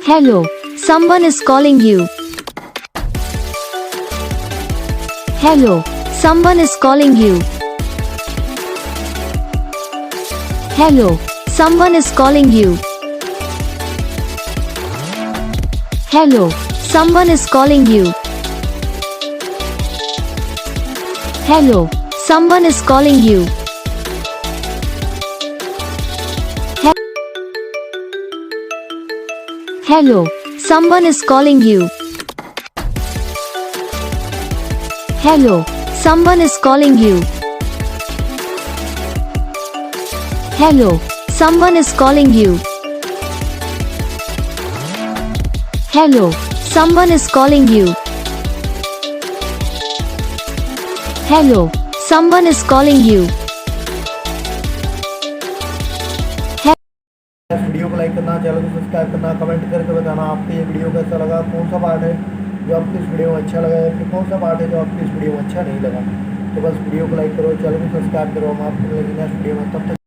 Hello, someone is calling you. Hello, someone is calling you. Hello, someone is calling you. Hello, someone is calling you. Hello, someone is calling you. Hello, someone is calling you. Hello, someone is calling you. Hello, someone is calling you. Hello, someone is calling you. Hello, someone is calling you. इस video को like करना, channel को subscribe करना, comment करके बताना आपको ये video कैसा लगा, कौन सा पार्ट है जो आपको इस वीडियो में अच्छा लगा या फिर कौन सा पार्ट है जो आपको इस वीडियो में अच्छा नहीं लगा। तो बस वीडियो को लाइक करो, चैनल को सब्सक्राइब करो। हम आपको मिलेंगे नेक्स्ट वीडियो में, तब तक